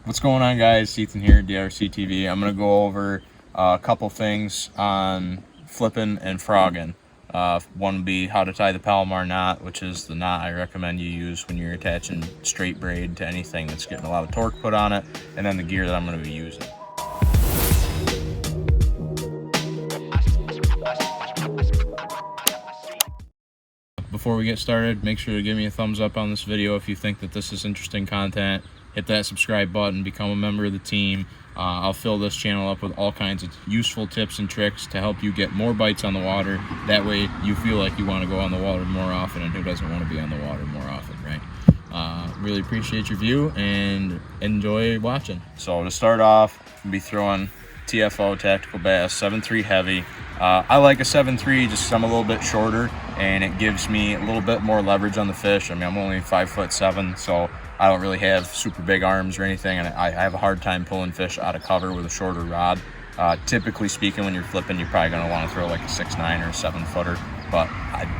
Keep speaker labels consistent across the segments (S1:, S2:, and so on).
S1: What's going on, guys? Ethan here, DRC TV. I'm going to go over a couple things on flipping and frogging. One would be how to tie the Palomar knot, which is the knot I recommend you use when you're attaching straight braid to anything that's getting a lot of torque put on it, and then the gear that I'm going to be using. Before we get started, make sure to give me a thumbs up on this video if you think that this is interesting content. Hit that subscribe button, become a member of the team. I'll fill this channel up with all kinds of useful tips and tricks to help you get more bites on the water. That way you feel like you want to go on the water more often, and who doesn't want to be on the water more often, right? Really appreciate your view and enjoy watching. So to start off, I'll be throwing TFO Tactical Bass 7.3 heavy. I like a 7.3 just because I'm a little bit shorter and it gives me a little bit more leverage on the fish. I mean, I'm only 5'7", so I don't really have super big arms or anything, and I have a hard time pulling fish out of cover with a shorter rod. Typically speaking, when you're flipping, you're probably going to want to throw like a 6'9" or a 7-footer, but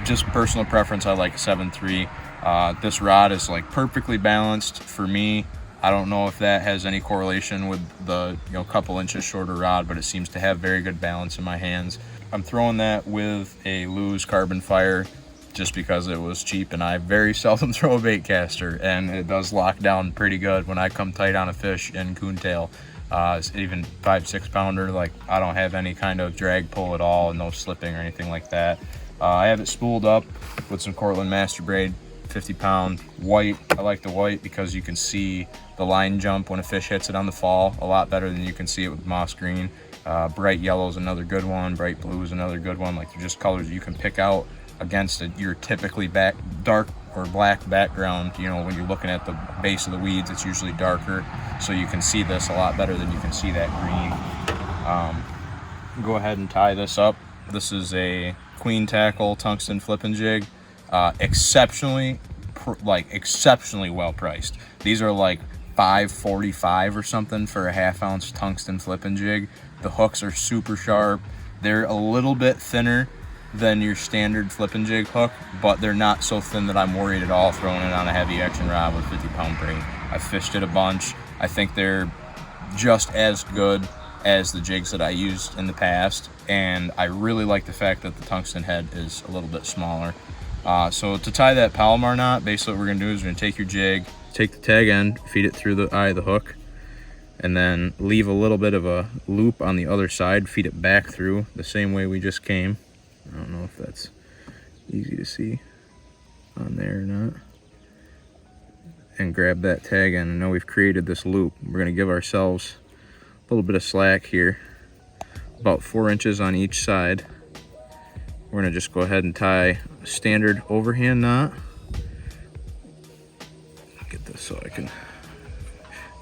S1: just personal preference, I like a 7.3. This rod is like perfectly balanced for me. I don't know if that has any correlation with the couple inches shorter rod, but it seems to have very good balance in my hands. I'm throwing that with a Lew's carbon fire just because it was cheap, and I very seldom throw a bait caster, and it does lock down pretty good when I come tight on a fish in coontail. Even 5-6 pounder, like I don't have any kind of drag pull at all, no slipping or anything like that. I have it spooled up with some Cortland master braid, 50-pound white. I like the white because you can see the line jump when a fish hits it on the fall a lot better than you can see it with moss green. Bright yellow is another good one. Bright blue is another good one. Like, they're just colors you can pick out against your typically dark or black background. When you're looking at the base of the weeds, it's usually darker, so you can see this a lot better than you can see that green. Go ahead and tie this up. This is a Queen Tackle tungsten flipping jig. Exceptionally well priced. These are like $5.45 or something for a 1/2 ounce tungsten flipping jig. The hooks are super sharp. They're a little bit thinner than your standard flipping jig hook, but they're not so thin that I'm worried at all throwing it on a heavy action rod with 50-pound braid. I've fished it a bunch. I think they're just as good as the jigs that I used in the past, and I really like the fact that the tungsten head is a little bit smaller. So to tie that Palomar knot, basically what we're gonna do is we're gonna take your jig, take the tag end, feed it through the eye of the hook, and then leave a little bit of a loop on the other side, feed it back through the same way we just came. I don't know if that's easy to see on there or not. And grab that tag end, and now we've created this loop. We're gonna give ourselves a little bit of slack here, about 4 inches on each side. We're gonna just go ahead and tie a standard overhand knot. Get this so I can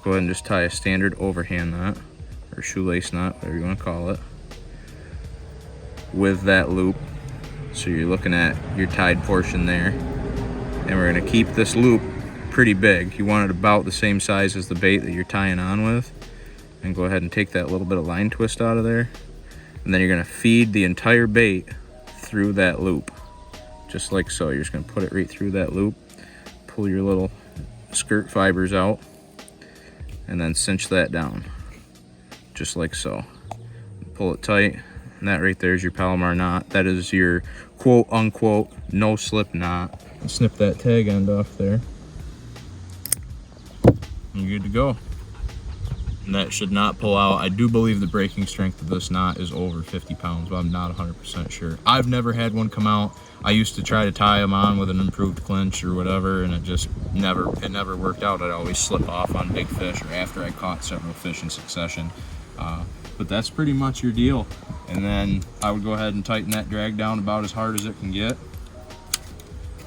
S1: go ahead and just tie a standard overhand knot, or shoelace knot, whatever you want to call it, with that loop. So you're looking at your tied portion there, and we're gonna keep this loop pretty big. You want it about the same size as the bait that you're tying on with, and go ahead and take that little bit of line twist out of there, and then you're gonna feed the entire bait through that loop, just like so. You're just gonna put it right through that loop, pull your little skirt fibers out, and then cinch that down, just like so. Pull it tight, and that right there is your Palomar knot. That is your quote-unquote no slip knot. Snip that tag end off there, and you're good to go. And that should not pull out. I do believe the breaking strength of this knot is over 50 pounds, but I'm not 100% sure. I've never had one come out. I used to try to tie them on with an improved clinch or whatever, and it never worked out. I'd always slip off on big fish or after I caught several fish in succession. But that's pretty much your deal. And then I would go ahead and tighten that drag down about as hard as it can get,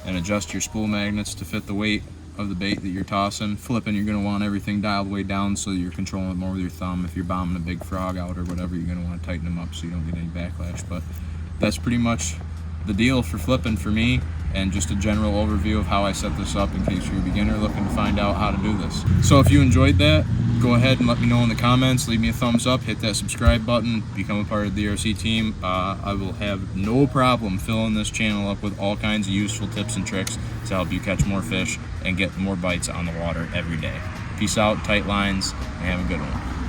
S1: and adjust your spool magnets to fit the weight of the bait that you're tossing. Flipping, you're going to want everything dialed way down so that you're controlling it more with your thumb. If you're bombing a big frog out or whatever, you're going to want to tighten them up so you don't get any backlash. But that's pretty much the deal for flipping for me, and just a general overview of how I set this up in case you're a beginner looking to find out how to do this. So if you enjoyed that, go ahead and let me know in the comments. Leave me a thumbs up, hit that subscribe button, become a part of the DRC team. I will have no problem filling this channel up with all kinds of useful tips and tricks to help you catch more fish and get more bites on the water every day. Peace out, tight lines, and have a good one.